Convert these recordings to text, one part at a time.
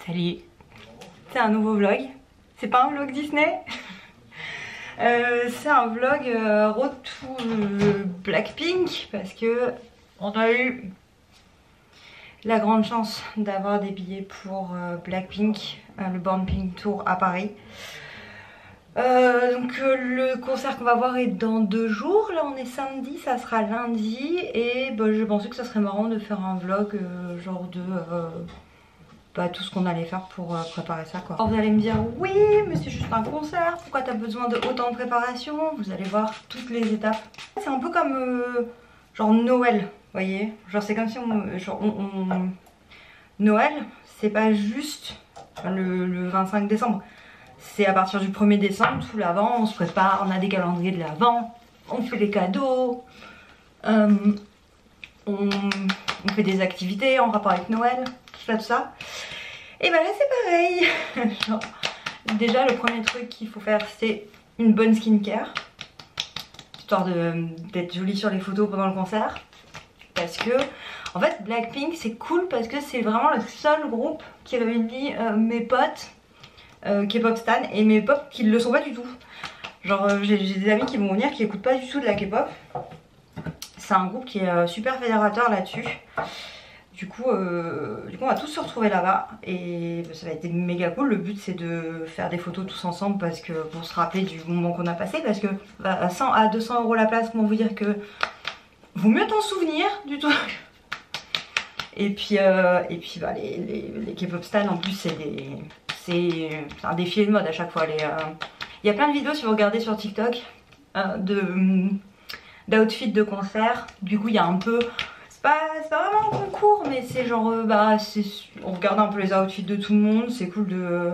Salut. C'est un nouveau vlog. C'est pas un vlog Disney. C'est un vlog Road to Blackpink parce que on a eu la grande chance d'avoir des billets pour Blackpink, le Born Pink Tour à Paris. Le concert qu'on va voir est dans 2 jours. Là on est samedi, ça sera lundi. Et je pensais que ça serait marrant de faire un vlog genre de tout ce qu'on allait faire pour préparer ça quoi. Alors vous allez me dire oui mais c'est juste un concert, pourquoi t'as besoin de autant de préparation? Vous allez voir toutes les étapes. C'est un peu comme genre Noël, vous voyez. Genre c'est comme si Noël c'est pas juste le 25 décembre. C'est à partir du 1er décembre, tout l'avant, on se prépare, on a des calendriers de l'avant, on fait les cadeaux, on fait des activités en rapport avec Noël, tout ça. Et bah là c'est pareil. Genre, déjà le premier truc qu'il faut faire c'est une bonne skincare, histoire d'être jolie sur les photos pendant le concert. Parce que en fait Blackpink c'est cool parce que c'est vraiment le seul groupe qui réunit mes potes K-pop stan et mes potes qui ne le sont pas du tout. Genre j'ai des amis qui vont venir qui écoutent pas du tout de la K-pop. C'est un groupe qui est super fédérateur là-dessus. Du coup on va tous se retrouver là-bas et ça va être méga cool. Le but c'est de faire des photos tous ensemble parce que pour se rappeler du moment qu'on a passé, parce que à 100 à 200 € la place, comment vous dire que vaut mieux t'en souvenir du tout. Et puis les K-pop stans en plus c'est un défilé de mode à chaque fois. Il y a plein de vidéos si vous regardez sur TikTok d'outfits de concert. Du coup il y a un peu, c'est pas vraiment un concours mais c'est genre on regarde un peu les outfits de tout le monde. C'est cool de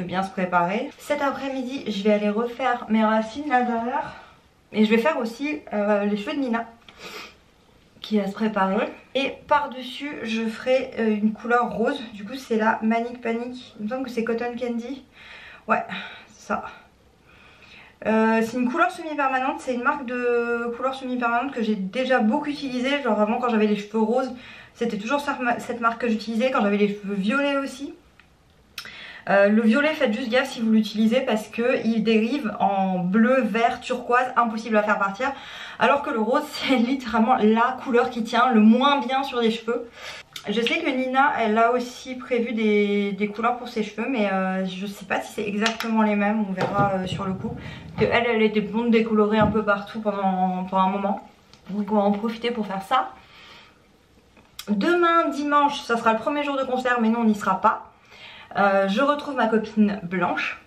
bien se préparer. Cet après-midi je vais aller refaire mes racines là derrière. Et je vais faire aussi les cheveux de Nina qui va se préparer. Et par dessus je ferai une couleur rose. Du coup c'est la Manic Panic. Il me semble que c'est Cotton Candy. Ouais ça. C'est une couleur semi-permanente. C'est une marque de couleur semi-permanente que j'ai déjà beaucoup utilisée. Genre avant quand j'avais les cheveux roses c'était toujours cette marque que j'utilisais. Quand j'avais les cheveux violets aussi. Le violet faites juste gaffe si vous l'utilisez parce que il dérive en bleu, vert, turquoise, impossible à faire partir. Alors que le rose c'est littéralement la couleur qui tient le moins bien sur les cheveux. Je sais que Nina elle a aussi prévu des couleurs pour ses cheveux mais je sais pas si c'est exactement les mêmes, on verra sur le coup. Que elle était blonde décolorée un peu partout pendant un moment. Donc on va en profiter pour faire ça. Demain dimanche ça sera le premier jour de concert mais nous on n'y sera pas. Je retrouve ma copine Blanche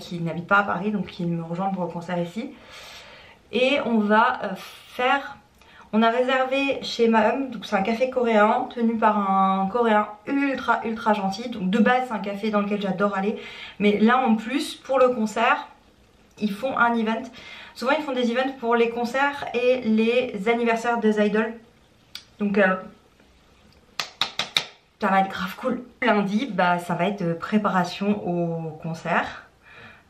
qui n'habite pas à Paris, donc qui me rejoint pour le concert ici. Et on va on a réservé chez Mahum, donc c'est un café coréen tenu par un coréen ultra gentil. Donc de base c'est un café dans lequel j'adore aller, mais là en plus pour le concert ils font un event. Souvent ils font des events pour les concerts et les anniversaires des idoles. Donc ça va être grave cool. Lundi, ça va être préparation au concert,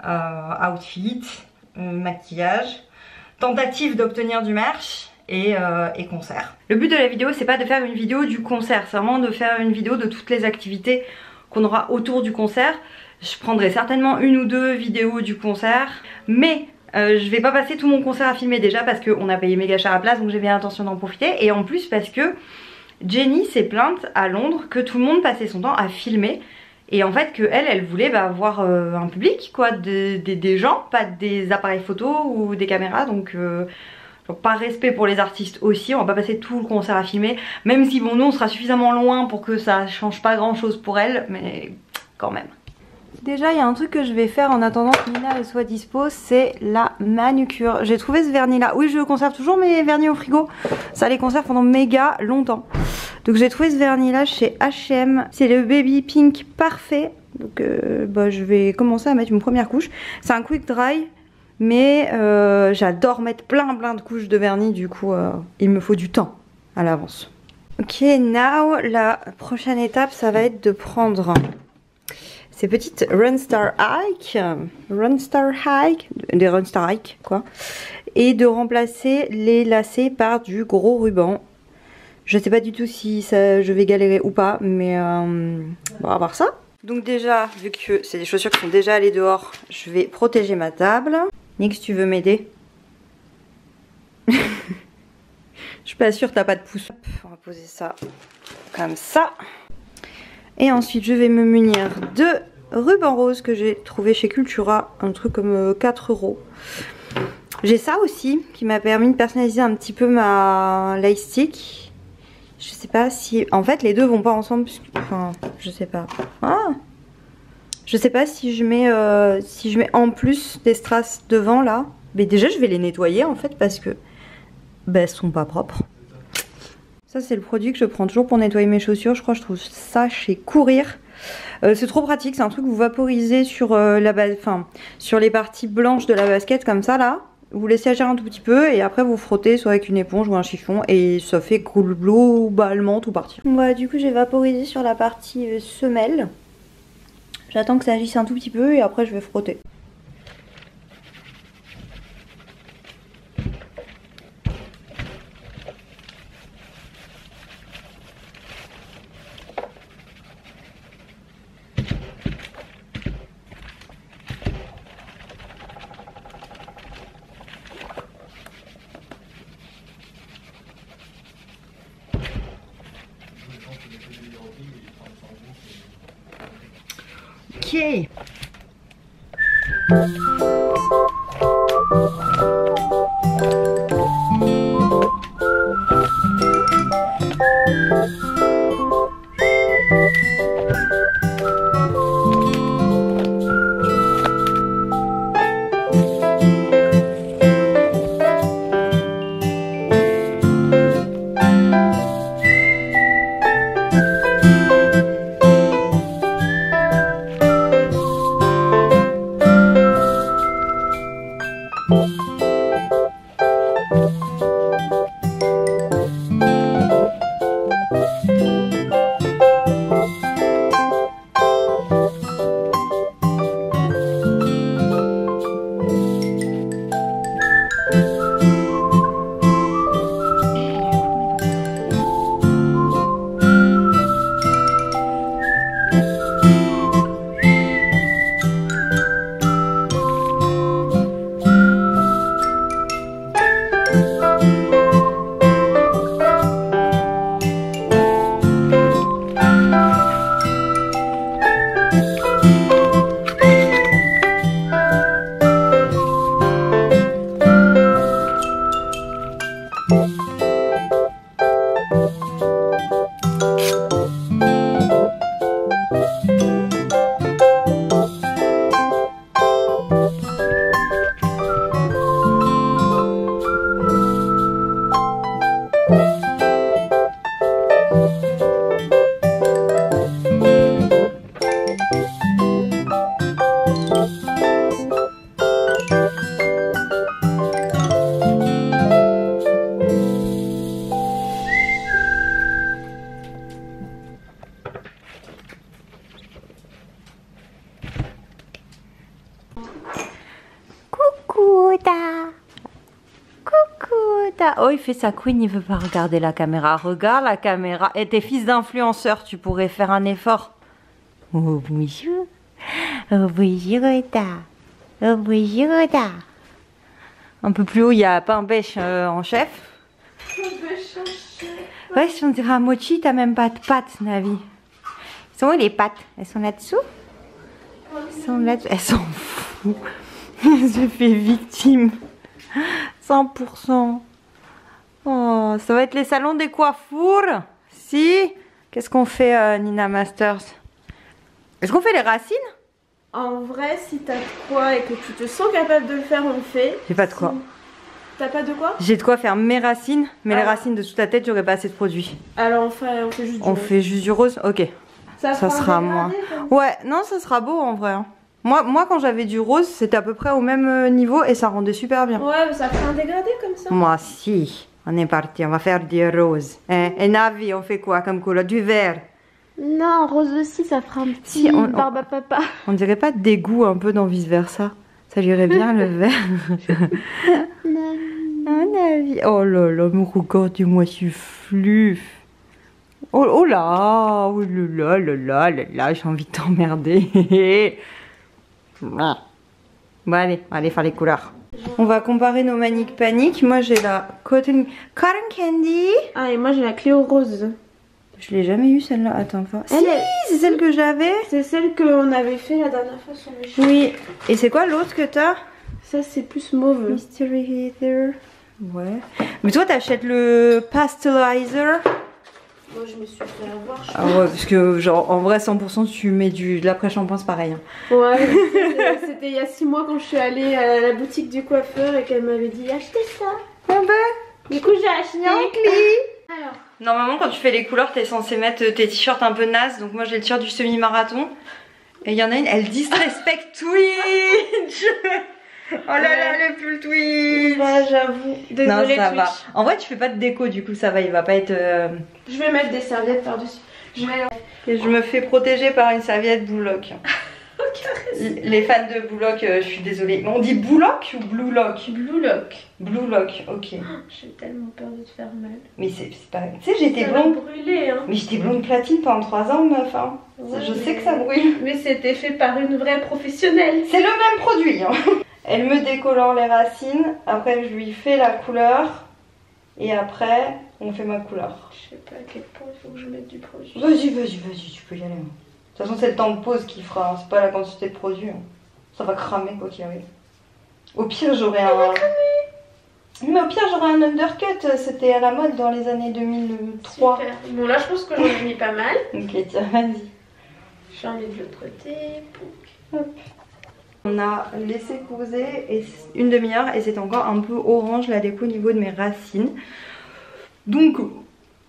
outfit, maquillage, tentative d'obtenir du merch et concert. Le but de la vidéo c'est pas de faire une vidéo du concert, c'est vraiment de faire une vidéo de toutes les activités qu'on aura autour du concert. Je prendrai certainement 1 ou 2 vidéos du concert, mais je vais pas passer tout mon concert à filmer déjà parce qu'on a payé méga cher la place, donc j'ai bien l'intention d'en profiter. Et en plus parce que Jennie s'est plainte à Londres que tout le monde passait son temps à filmer. Et en fait que elle voulait voir un public quoi, des gens, pas des appareils photo ou des caméras. Donc par respect pour les artistes aussi, on va pas passer tout le concert à filmer. Même si bon nous on sera suffisamment loin pour que ça change pas grand chose pour elle, mais quand même. Déjà il y a un truc que je vais faire en attendant que Nina elle soit dispo, c'est la manucure. J'ai trouvé ce vernis là, oui je conserve toujours mes vernis au frigo, ça les conserve pendant méga longtemps. Donc j'ai trouvé ce vernis là chez H&M, c'est le Baby Pink Parfait. Donc je vais commencer à mettre une première couche. C'est un quick dry mais j'adore mettre plein de couches de vernis, du coup il me faut du temps à l'avance. Ok, now la prochaine étape ça va être de prendre ces petites Run Star Hike, des Run Star Hike quoi, et de remplacer les lacets par du gros ruban. Je sais pas du tout si je vais galérer ou pas, mais on va voir ça. Donc déjà, vu que c'est des chaussures qui sont déjà allées dehors, je vais protéger ma table. Nix, tu veux m'aider? Je suis pas sûre, t'as pas de pouce. On va poser ça comme ça. Et ensuite, je vais me munir de ruban rose que j'ai trouvé chez Cultura. Un truc comme 4 €. J'ai ça aussi qui m'a permis de personnaliser un petit peu ma light stick. Je sais pas si... En fait, les deux vont pas ensemble. Enfin, je sais pas. Ah, je sais pas si je mets en plus des strass devant là. Mais déjà, je vais les nettoyer en fait parce que elles sont pas propres. Ça, c'est le produit que je prends toujours pour nettoyer mes chaussures. Je crois que je trouve ça chez Courir. C'est trop pratique. C'est un truc que vous vaporisez sur la base, enfin sur les parties blanches de la basket comme ça là. Vous laissez agir un tout petit peu et après vous frottez soit avec une éponge ou un chiffon et ça fait globalement tout partir. Voilà, du coup j'ai vaporisé sur la partie semelle. J'attends que ça agisse un tout petit peu et après je vais frotter. Ok. Oh, il fait sa queen, il veut pas regarder la caméra. Regarde la caméra. Et t'es fils d'influenceur, tu pourrais faire un effort. Oh bonjour. Oh bonjour, oh bonjour. Un peu plus haut, il y a Pain Bêche en chef. Ouais, on dirait un mochi, t'as même pas de pattes, Navi. Elles sont où les pattes? Elles sont là-dessous? Elles sont là-dessous. Elles s'en foutent. Elle se fait victime. 100%. Oh, ça va être les salons des coiffures. Si. Qu'est-ce qu'on fait, Nina Masters? Est-ce qu'on fait les racines? En vrai, si t'as de quoi et que tu te sens capable de le faire, on le fait. J'ai pas de quoi. T'as pas de quoi? J'ai de quoi faire mes racines, mais les racines de sous ta tête, j'aurais pas assez de produits. Alors on fait juste du rose. On fait juste du rose? Ok. Ça sera moi. Ouais, non, ça sera beau en vrai. Moi quand j'avais du rose, c'était à peu près au même niveau et ça rendait super bien. Ouais, mais ça fait un dégradé comme ça. Moi, si. On est parti, on va faire du rose. Hein? Et Navi, on fait quoi comme couleur? Du vert? Non, rose aussi, ça fera un petit barbe à papa. On dirait pas de dégoût un peu dans vice versa? Ça lui irait bien le vert. Oh Navi. Oh là là, me regarde-moi ce fluff. Oh, oh là, oh là là là là là, j'ai envie de t'emmerder. Bon allez faire les couleurs. On va comparer nos Manic Panic. Moi j'ai la Cotton Candy. Ah, et moi j'ai la Cléo Rose. Je l'ai jamais eu celle-là. Attends, enfin. Si, Elle, c'est celle que j'avais. c'est celle qu'on avait fait la dernière fois sur mes cheveux. Oui. Et c'est quoi l'autre que t'as? Ça c'est plus mauve. Mystery Heather. Ouais. Mais toi t'achètes le Pastelizer. Moi je me suis fait avoir. Ah ouais, parce que genre en vrai 100% tu mets de l'après-shampoing c'est pareil. Hein. Ouais, c'était il y a 6 mois quand je suis allée à la boutique du coiffeur et qu'elle m'avait dit achetez ça. Ah bah. Du coup j'ai acheté. Alors. Normalement quand tu fais les couleurs t'es censé mettre tes t-shirts un peu nazes. Donc moi j'ai le t-shirt du semi-marathon. Et il y en a une, elle disrespecte Twitch. Oh là là, le pull Twitch. Bah j'avoue. Désolée Non ça Twitch. va. En vrai tu fais pas de déco du coup ça va, il va pas être... Je vais mettre des serviettes par-dessus. Et je me fais protéger par une serviette Bouloc. Les fans de Bouloc, je suis désolée. On dit Bouloc ou Blue Lock? Blue Lock. Blue Lock, ok. J'ai tellement peur de te faire mal. Mais c'est pas... Tu sais j'étais Ça va blonde... brûler hein. Mais j'étais blonde platine pendant 3 ans meuf hein. Ouais, Je sais que ça brûle. Mais c'était fait par une vraie professionnelle. C'est le même produit hein. Elle me décolore les racines, après je lui fais la couleur et après on fait ma couleur. Je sais pas à quel point il faut que je mette du produit. Vas-y, tu peux y aller. Hein. De toute façon c'est le temps de pause qui fera, hein. C'est pas la quantité de produit. Hein. Ça va cramer quoi qu'il arrive. Au pire j'aurais un... Mais au pire j'aurais un undercut, c'était à la mode dans les années 2003. Super. Bon là je pense que j'en ai mis pas mal. Ok tiens vas-y. J'en ai de l'autre côté. Hop. On a laissé poser une demi-heure et c'est encore un peu orange la déco au niveau de mes racines. Donc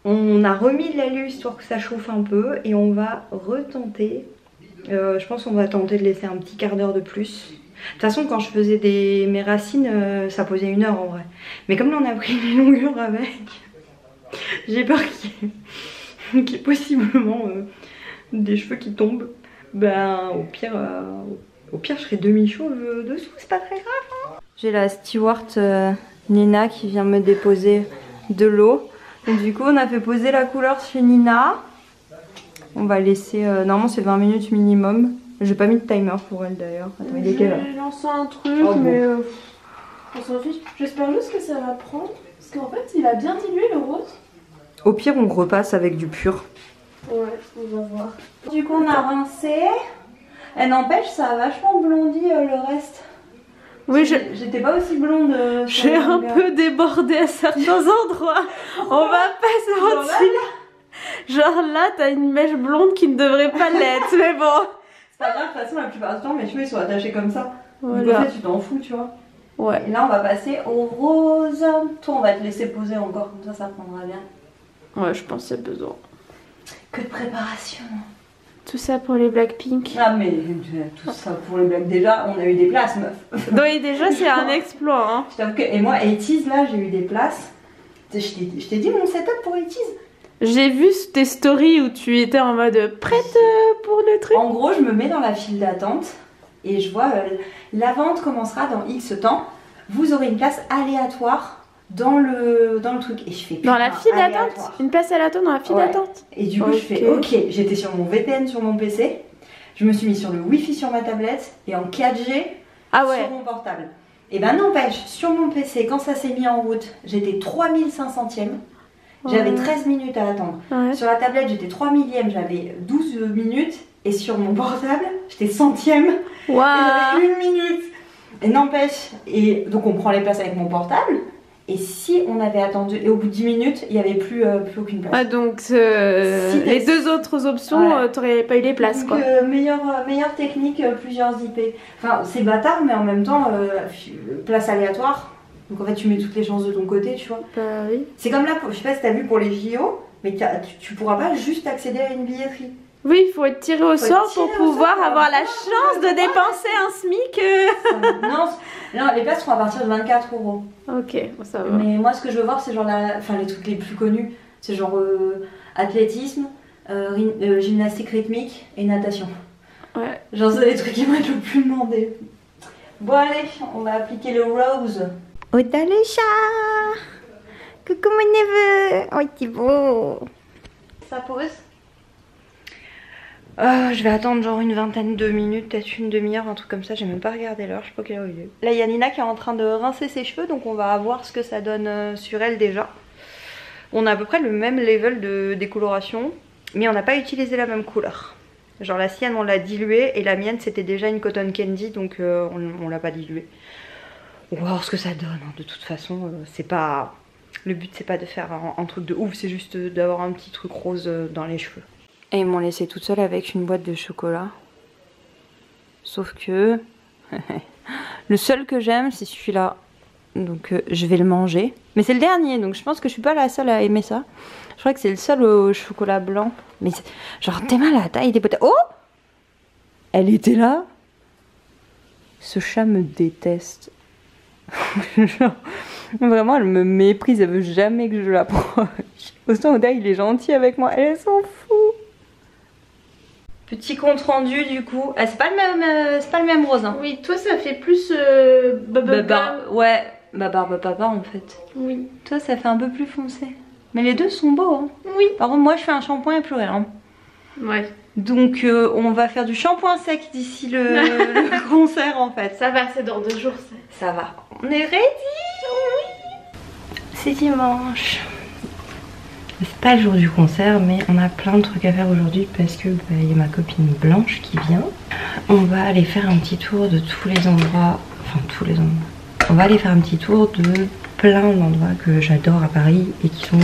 on a remis de l'alu histoire que ça chauffe un peu et on va retenter. Je pense qu'on va tenter de laisser un petit quart d'heure de plus. De toute façon quand je faisais mes racines ça posait 1 heure en vrai. Mais comme là on a pris les longueurs avec, j'ai peur qu'il y ait possiblement des cheveux qui tombent. Ben au pire je serai demi-chauve dessous, c'est pas très grave hein. J'ai la steward Nina qui vient me déposer de l'eau. Donc du coup on a fait poser la couleur chez Nina. On va laisser, normalement c'est 20 minutes minimum. J'ai pas mis de timer pour elle d'ailleurs. Attends, il est quelle heure? J'ai lancé un truc mais on s'en fiche. J'espère juste que ça va prendre. Parce qu'en fait il a bien dilué le rose. Au pire on repasse avec du pur. Ouais, on va voir. Du coup on a rincé. Et n'empêche ça a vachement blondi le reste. Oui, j'étais pas aussi blonde. J'ai un peu débordé à certains endroits. On va pas se mentir. Genre là, t'as une mèche blonde qui ne devrait pas l'être, mais bon. C'est pas grave, de toute façon, la plupart du temps, mes cheveux ils sont attachés comme ça. Voilà. Donc en fait, tu t'en fous, tu vois. Ouais. Et là, on va passer au rose. Toi, on va te laisser poser encore, comme ça prendra bien. Ouais, je pense qu'il y a besoin. Que de préparation. Tout ça pour les Blackpink. Ah, mais tout ça pour les blagues. Déjà, on a eu des places, meuf. Oui, déjà, c'est un exploit. Hein. Je t'avoue que. Et moi, 80's, là, j'ai eu des places. Je t'ai dit mon setup pour 80's. J'ai vu tes stories où tu étais en mode prête pour le truc. En gros, je me mets dans la file d'attente et je vois la vente commencera dans X temps. Vous aurez une place aléatoire dans le truc. Et je fais dans la file d'attente. Une place aléatoire dans la file d'attente. Et du coup, je fais ok. J'étais sur mon VPN sur mon PC. Je me suis mis sur le Wi-Fi sur ma tablette et en 4G sur mon portable. Et ben n'empêche, sur mon PC, quand ça s'est mis en route, j'étais 3500e. J'avais 13 minutes à attendre. Ouais. Sur la tablette, j'étais 3 millième, j'avais 12 minutes. Et sur mon portable, j'étais centième. Wow. Et j'avais 1 minute. Et n'empêche, et donc on prend les places avec mon portable. Et si on avait attendu, et au bout de 10 minutes, il n'y avait plus aucune place. Ah donc les deux autres options, t'aurais pas eu les places donc, quoi. Meilleure technique, plusieurs IP. Enfin, c'est bâtard, mais en même temps, place aléatoire. Donc en fait tu mets toutes les chances de ton côté, tu vois. Bah oui. C'est comme là, je sais pas si t'as vu pour les JO, mais tu pourras pas juste accéder à une billetterie. Oui, il faut être tiré au sort pour pouvoir avoir la chance de dépenser un SMIC. Non, les places seront à partir de 24 €. Ok, ça va. Mais moi ce que je veux voir c'est genre les trucs les plus connus. C'est genre athlétisme, gymnastique rythmique et natation. Ouais. Genre c'est les trucs qui vont être le plus demandés. Bon allez, on va appliquer le rose. Oh t'as le chat. Coucou mon neveu. Oh t'es beau. Ça pause? Je vais attendre genre une vingtaine de minutes, peut-être une demi-heure, un truc comme ça. J'ai même pas regardé l'heure, je sais pas quelle heure il est. Là il y a Nina qui est en train de rincer ses cheveux, donc on va voir ce que ça donne sur elle déjà. On a à peu près le même level de décoloration, mais on n'a pas utilisé la même couleur. Genre la sienne on l'a diluée et la mienne c'était déjà une cotton candy, donc on l'a pas diluée. On va voir ce que ça donne, hein. De toute façon c'est pas... Le but c'est pas de faire un truc de ouf, c'est juste d'avoir un petit truc rose dans les cheveux. Et ils m'ont laissé toute seule avec une boîte de chocolat. Sauf que le seul que j'aime c'est celui-là. Donc je vais le manger. Mais c'est le dernier, donc je pense que je suis pas la seule à aimer ça. Je crois que c'est le seul au chocolat blanc. Mais genre t'es mal à la taille des potes. Oh! Elle était là. Ce chat me déteste. Genre, vraiment elle me méprise, elle veut jamais que je l'approche. Autant Oda il est gentil avec moi, elle s'en fout. Petit compte rendu du coup. Ah, c'est pas le même rose hein. Oui, toi ça fait plus ouais, barbe papa en fait. Oui. Toi ça fait un peu plus foncé. Mais les deux sont beaux hein. Oui. Par contre moi je fais un shampoing et plus rien. Ouais. Donc on va faire du shampoing sec d'ici le concert en fait. Ça va, c'est dans 2 jours ça. Ça va. On est ready. Oui. C'est dimanche. C'est pas le jour du concert, mais on a plein de trucs à faire aujourd'hui parce que y a ma copine Blanche qui vient. On va aller faire un petit tour de tous les endroits, enfin tous les endroits. On va aller faire un petit tour de plein d'endroits que j'adore à Paris et qui sont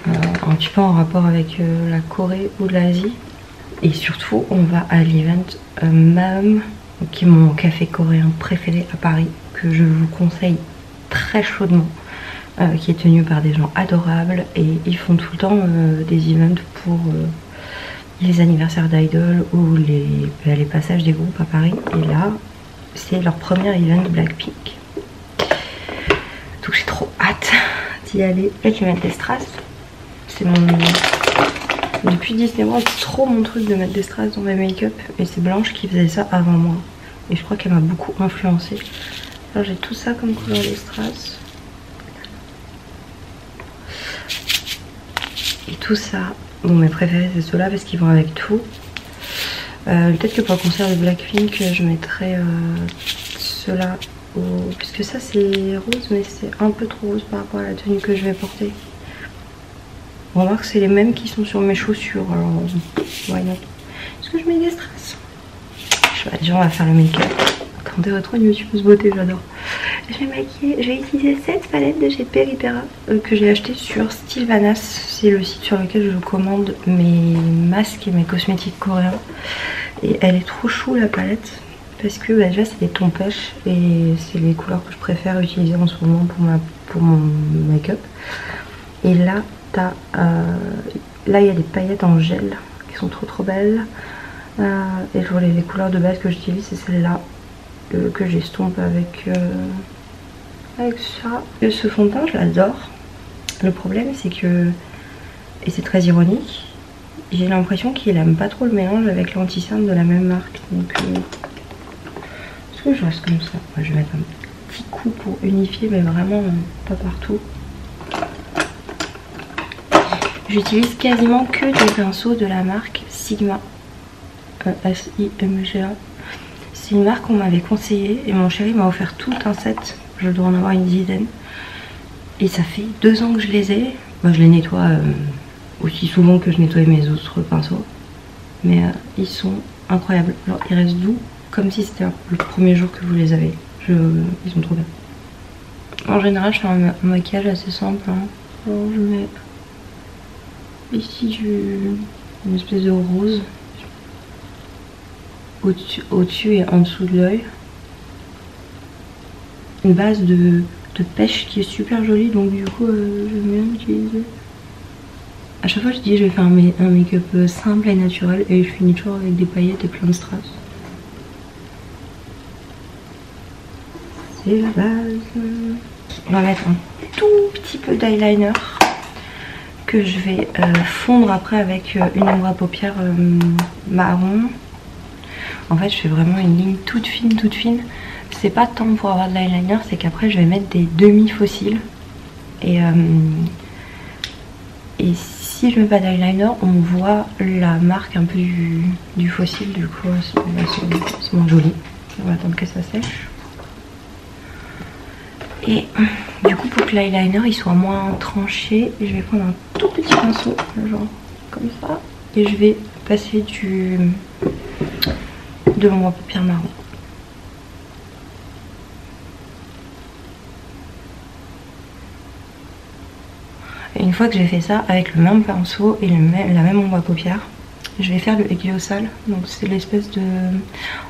un petit peu en rapport avec la Corée ou l'Asie. Et surtout, on va à l'event Mam, qui est mon café coréen préféré à Paris, que je vous conseille très chaudement. Qui est tenu par des gens adorables et ils font tout le temps des events pour les anniversaires d'idoles ou les passages des groupes à Paris. Et là, c'est leur premier event Blackpink. Donc j'ai trop hâte d'y aller. Là, je vais mettre des strass. C'est mon... Depuis Disney World, c'est trop mon truc de mettre des strass dans mes make-up. Et c'est Blanche qui faisait ça avant moi. Et je crois qu'elle m'a beaucoup influencée. Alors j'ai tout ça comme couleur de strass. Et tout ça, bon mes préférés c'est ceux-là parce qu'ils vont avec tout. Peut-être que pour le concert de Blackpink je mettrai ceux-là puisque ça c'est rose mais c'est un peu trop rose par rapport à la tenue que je vais porter. On va voir que c'est les mêmes qui sont sur mes chaussures, alors why not. Est-ce que je mets des strass? Je sais pas, déjà on va faire le make-up. Attendez, retrouve une youtubeuse beauté, j'adore. Je vais maquiller, je vais utiliser cette palette de chez Peripera que j'ai acheté sur Stilvanas. C'est le site sur lequel je commande mes masques et mes cosmétiques coréens. Et elle est trop chou la palette parce que déjà c'est des tons pêches et c'est les couleurs que je préfère utiliser en ce moment pour mon make-up. Et là t'as là il y a des paillettes en gel qui sont trop belles. Et je vois les couleurs de base que j'utilise c'est celle-là que j'estompe avec ça. Et ce fond de teint je l'adore. Le problème c'est que, et c'est très ironique, j'ai l'impression qu'il aime pas trop le mélange avec l'anti-cerne de la même marque. Donc est-ce que je reste comme ça? Ouais, je vais mettre un petit coup pour unifier mais vraiment pas partout. J'utilise quasiment que des pinceaux de la marque Sigma, S-I-M-G-A. C'est une marque qu'on m'avait conseillé et mon chéri m'a offert tout un set. Je dois en avoir une dizaine. Et ça fait 2 ans que je les ai. Moi je les nettoie aussi souvent que je nettoie mes autres pinceaux. Mais ils sont incroyables. Alors ils restent doux comme si c'était le premier jour que vous les avez. Ils sont trop bien. En général je fais un maquillage assez simple. Hein. Alors je mets ici une espèce de rose au-dessus et en dessous de l'œil. Une base de pêche qui est super jolie, donc du coup j'aime bien l'utiliser. À chaque fois je dis je vais faire un make-up simple et naturel et je finis toujours avec des paillettes et plein de strass. C'est la base. On va mettre un tout petit peu d'eyeliner que je vais fondre après avec une ombre à paupières marron. En fait je fais vraiment une ligne toute fine. C'est pas tant pour avoir de l'eyeliner, c'est qu'après je vais mettre des demi-fossiles. Et Et si je mets pas d'eyeliner, on voit la marque un peu du fossile, du coup c'est moins joli. On va attendre que ça sèche. Et du coup pour que l'eyeliner il soit moins tranché, je vais prendre un tout petit pinceau, genre comme ça. Et je vais passer de mon paupière marron. Et une fois que j'ai fait ça, avec le même pinceau et la même ombre à paupières, je vais faire le Heliosal. Donc c'est l'espèce de...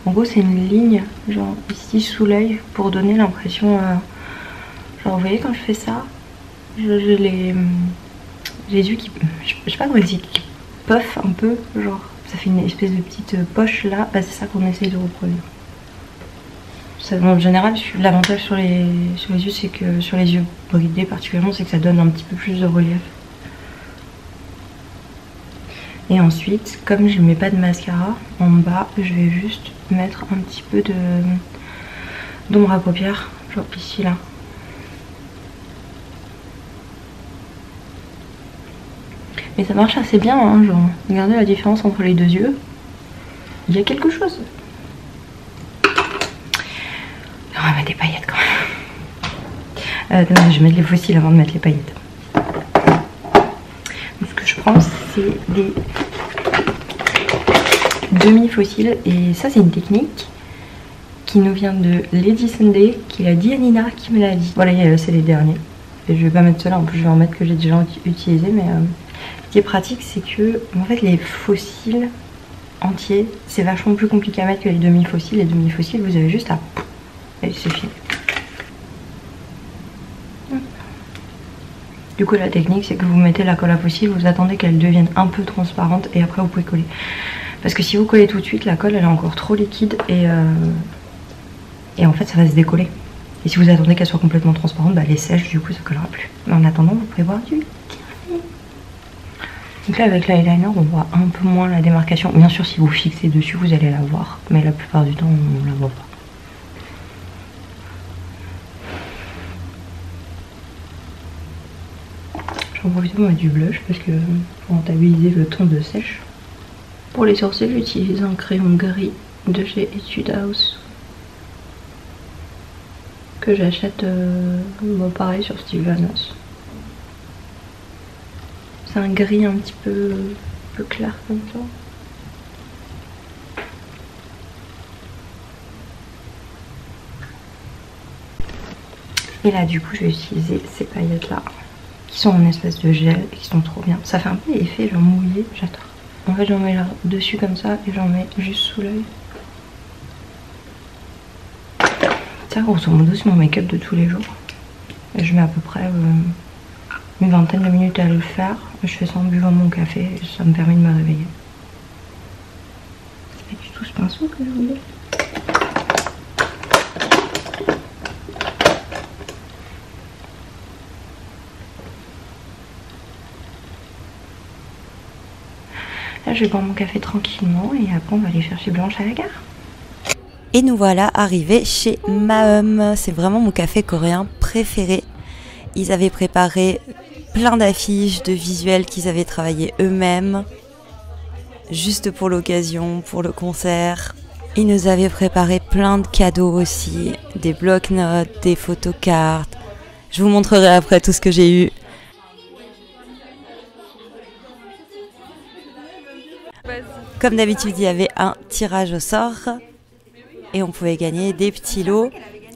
En gros c'est une ligne, genre ici sous l'œil, pour donner l'impression... Genre vous voyez quand je fais ça, j'ai les yeux qui... Je sais pas comment dire, qui puff un peu, genre ça fait une espèce de petite poche là, bah c'est ça qu'on essaye de reproduire. En général, l'avantage sur les yeux, c'est que sur les yeux bridés particulièrement, c'est que ça donne un petit peu plus de relief. Et ensuite, comme je ne mets pas de mascara, en bas, je vais juste mettre un petit peu d'ombre à paupières, genre ici là. Mais ça marche assez bien, hein, genre, regardez la différence entre les deux yeux. Il y a quelque chose. On va mettre des paillettes quand même. Attends, je vais mettre les fossiles avant de mettre les paillettes. Donc, ce que je prends, c'est des demi-fossiles. Et ça, c'est une technique qui nous vient de Lady Sunday, qui l'a dit à Nina, qui me l'a dit. Voilà, c'est les derniers. Et je vais pas mettre ceux-là, en plus je vais en mettre que j'ai déjà utilisé. Mais ce qui est pratique, c'est que en fait, les fossiles entiers, c'est vachement plus compliqué à mettre que les demi-fossiles. Les demi-fossiles, vous avez juste à... Et c'est fini. Du coup la technique c'est que vous mettez la colle à fossile, vous attendez qu'elle devienne un peu transparente et après vous pouvez coller. Parce que si vous collez tout de suite, la colle elle est encore trop liquide et en fait ça va se décoller. Et si vous attendez qu'elle soit complètement transparente, bah elle est sèche, du coup ça collera plus. Mais en attendant vous pouvez voir du café. Donc là avec l'eyeliner on voit un peu moins la démarcation. Bien sûr si vous fixez dessus vous allez la voir, mais la plupart du temps on la voit pas. J'en profite pour mettre du blush parce que pour rentabiliser le ton de sèche. Pour les sourcils, j'utilise un crayon gris de chez Etude House que j'achète pareil sur Stylevanoss. C'est un gris un petit peu clair comme ça. Et là du coup je vais utiliser ces paillettes là qui sont en espèce de gel et qui sont trop bien. Ça fait un peu effet genre mouillé, j'adore. En fait j'en mets là dessus comme ça et j'en mets juste sous l'œil. Ça grosso modo c'est mon make-up de tous les jours. Et je mets à peu près une vingtaine de minutes à le faire. Je fais ça en buvant mon café et ça me permet de me réveiller. C'est pas du tout ce pinceau que je voulais. Là je vais boire mon café tranquillement et après on va aller chercher Blanche à la gare. Et nous voilà arrivés chez Maum. C'est vraiment mon café coréen préféré. Ils avaient préparé plein d'affiches, de visuels qu'ils avaient travaillé eux-mêmes. Juste pour l'occasion, pour le concert. Ils nous avaient préparé plein de cadeaux aussi. Des blocs-notes, des photocartes. Je vous montrerai après tout ce que j'ai eu. Comme d'habitude, il y avait un tirage au sort. Et on pouvait gagner des petits lots.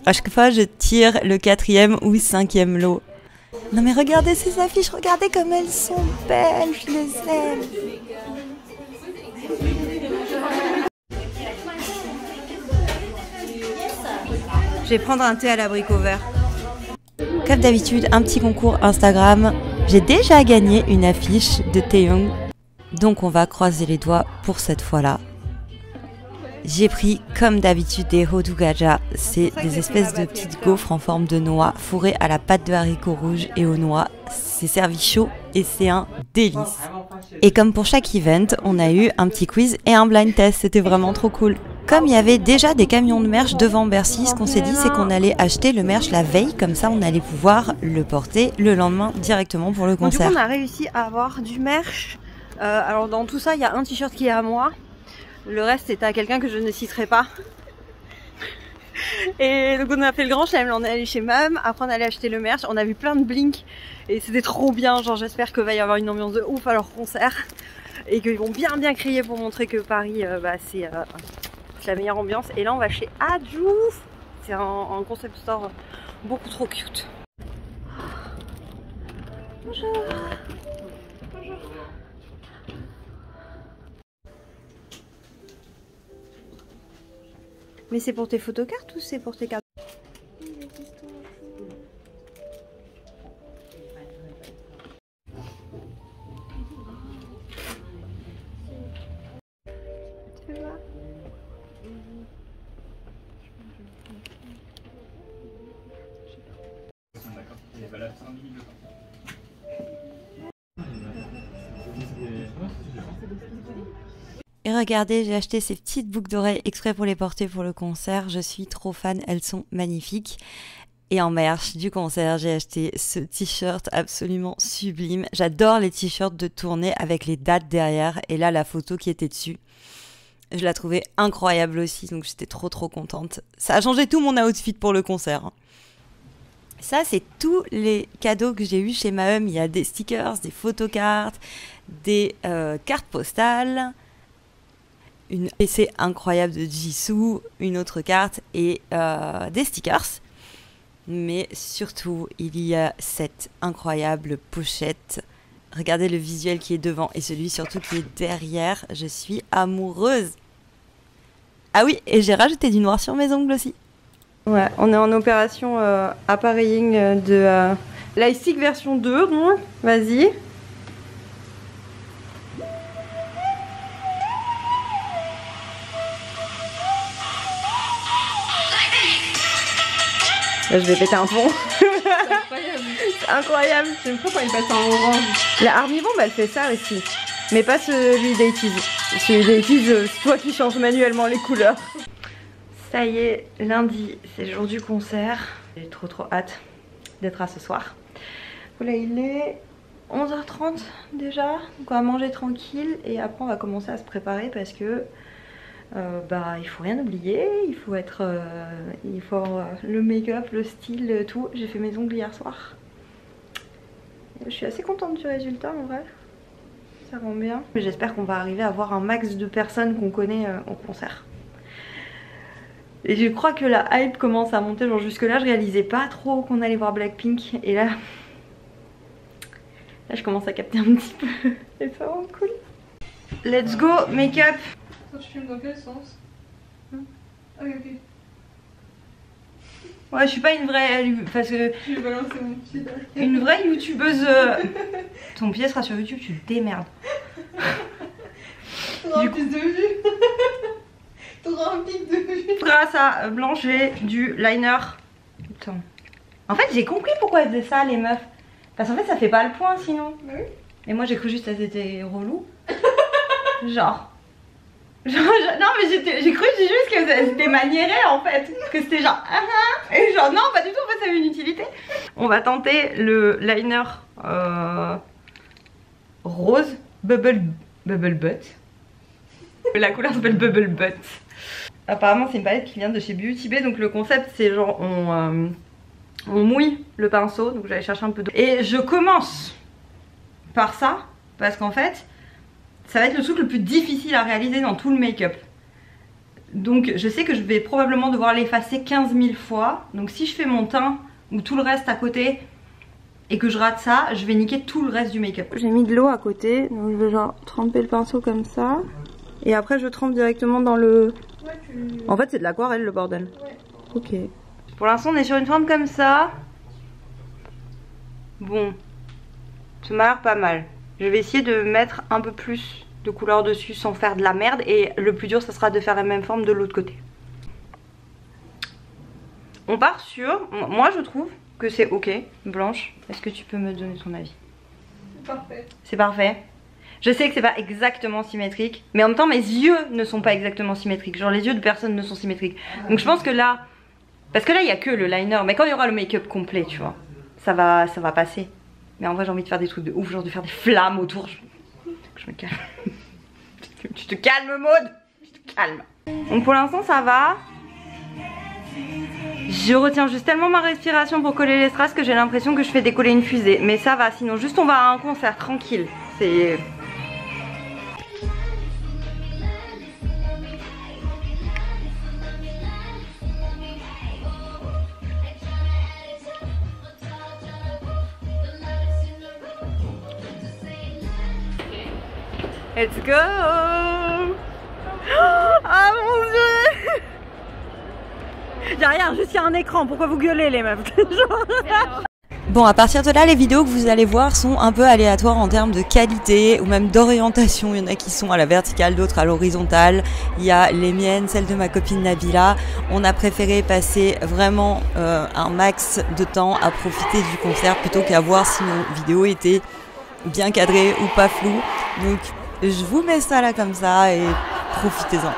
À chaque fois, je tire le 4e ou 5e lot. Non mais regardez ces affiches, regardez comme elles sont belles, je les aime. Je vais prendre un thé à l'abricot vert. Comme d'habitude, un petit concours Instagram. J'ai déjà gagné une affiche de Taehyung. Donc on va croiser les doigts pour cette fois-là. J'ai pris comme d'habitude des Hodugaja, c'est des espèces de petites gaufres en forme de noix fourrées à la pâte de haricots rouges et aux noix. C'est servi chaud et c'est un délice. Et comme pour chaque event, on a eu un petit quiz et un blind test, c'était vraiment trop cool. Comme il y avait déjà des camions de merch devant Bercy, ce qu'on s'est dit c'est qu'on allait acheter le merch la veille, comme ça on allait pouvoir le porter le lendemain directement pour le concert. Du coup on a réussi à avoir du merch. Alors dans tout ça il y a un t-shirt qui est à moi, le reste est à quelqu'un que je ne citerai pas. Et donc on a fait le grand chelem, on est allé chez Mam, après on allait acheter le merch, on a vu plein de blink et c'était trop bien, genre j'espère qu'il va y avoir une ambiance de ouf à leur concert et qu'ils vont bien crier pour montrer que Paris c'est la meilleure ambiance. Et là on va chez Adjouf, c'est un concept store beaucoup trop cute. Bonjour. Bonjour. Mais c'est pour tes photocartes ou c'est pour tes cartes? Et regardez, j'ai acheté ces petites boucles d'oreilles exprès pour les porter pour le concert. Je suis trop fan, elles sont magnifiques. Et en merch du concert, j'ai acheté ce t-shirt absolument sublime. J'adore les t-shirts de tournée avec les dates derrière. Et là, la photo qui était dessus, je la trouvais incroyable aussi. Donc j'étais trop contente. Ça a changé tout mon outfit pour le concert. Ça, c'est tous les cadeaux que j'ai eu chez Mahum. Il y a des stickers, des photocartes, des cartes postales, une PC incroyable de Jisoo, une autre carte et des stickers. Mais surtout, il y a cette incroyable pochette. Regardez le visuel qui est devant et celui surtout qui est derrière. Je suis amoureuse. Ah oui, et j'ai rajouté du noir sur mes ongles aussi. Ouais, on est en opération appareilling de l'iStick version 2, donc vas-y. Là, je vais péter un plomb. C'est incroyable. C'est incroyable. J'aime trop quand il passe en orange. La Army Bomb, elle fait ça aussi. Mais pas celui d'Aities. Celui d'Aities, c'est toi qui changes manuellement les couleurs. Ça y est, lundi, c'est le jour du concert. J'ai trop hâte d'être à ce soir. Voilà, il est 11h30 déjà. Donc on va manger tranquille et après on va commencer à se préparer parce que il faut rien oublier. Il faut être, il faut avoir le make-up, le style, tout. J'ai fait mes ongles hier soir. Je suis assez contente du résultat en vrai. Ça rend bien. J'espère qu'on va arriver à avoir un max de personnes qu'on connaît au concert. Et je crois que la hype commence à monter, genre jusque là je réalisais pas trop qu'on allait voir Blackpink et là je commence à capter un petit peu et ça rend cool. Let's go make-up. Toi tu filmes dans quel sens? Ah ok. Ouais, je suis pas une vraie, parce que Je vais balancer mon pied là. une vraie youtubeuse. Ton pied sera sur YouTube, tu te démerdes. T'auras un pic de vue. T'auras un pic de vue. Grâce à Blanche, j'ai du liner. Putain. En fait, j'ai compris pourquoi elles faisaient ça, les meufs. Parce qu'en fait, ça fait pas le point sinon. Bah oui. Et moi, j'ai cru juste qu'elles étaient reloues. Genre, non, mais j'ai cru juste qu'elles étaient maniérées en fait. Que c'était genre, et genre, non, pas du tout, en fait, ça avait une utilité. On va tenter le liner rose Bubble Butt. La couleur s'appelle Bubble Butt. Apparemment c'est une palette qui vient de chez Beauty Bay. Donc le concept c'est genre on mouille le pinceau. Donc j'allais chercher un peu d'eau. Et je commence par ça parce qu'en fait ça va être le truc le plus difficile à réaliser dans tout le make-up. Donc je sais que je vais probablement devoir l'effacer 15 000 fois. Donc si je fais mon teint ou tout le reste à côté et que je rate ça, je vais niquer tout le reste du make-up. J'ai mis de l'eau à côté, donc je vais genre tremper le pinceau comme ça. Et après je trempe directement dans le... Ouais, En fait c'est de l'aquarelle le bordel. Ouais. Ok. Pour l'instant on est sur une forme comme ça. Bon, ça m'a l'air pas mal. Je vais essayer de mettre un peu plus de couleur dessus sans faire de la merde. Et le plus dur ça sera de faire la même forme de l'autre côté. On part sur... Moi je trouve que c'est ok. Blanche, est-ce que tu peux me donner ton avis? Parfait. C'est parfait. Je sais que c'est pas exactement symétrique, mais en même temps mes yeux ne sont pas exactement symétriques. Genre les yeux de personne ne sont symétriques. Donc je pense que là, parce que là il y a que le liner, mais quand il y aura le make-up complet, tu vois, ça va passer. Mais en vrai j'ai envie de faire des trucs de ouf, genre de faire des flammes autour. Je me calme. Tu te calmes Maud. Tu te calmes. Donc pour l'instant ça va. Je retiens juste tellement ma respiration pour coller les strass que j'ai l'impression que je fais décoller une fusée. Mais ça va, sinon juste on va à un concert tranquille. C'est... Let's go. Ah mon dieu. Y'a rien, juste y'a un écran, pourquoi vous gueulez les meufs? Bon, à partir de là, les vidéos que vous allez voir sont un peu aléatoires en termes de qualité ou même d'orientation. Il y en a qui sont à la verticale, d'autres à l'horizontale. Il y a les miennes, celles de ma copine Nabila. On a préféré passer vraiment un max de temps à profiter du concert plutôt qu'à voir si nos vidéos étaient bien cadrées ou pas floues. Donc, je vous mets ça là comme ça et profitez-en.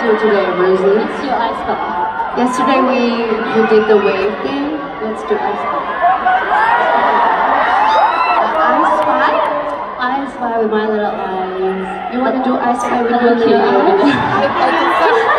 Today, Rosie. Let's do ice pop. Yesterday we did the wave thing. Let's do ice pop. I spy with my little eyes. You want to do I spy with your little eyes?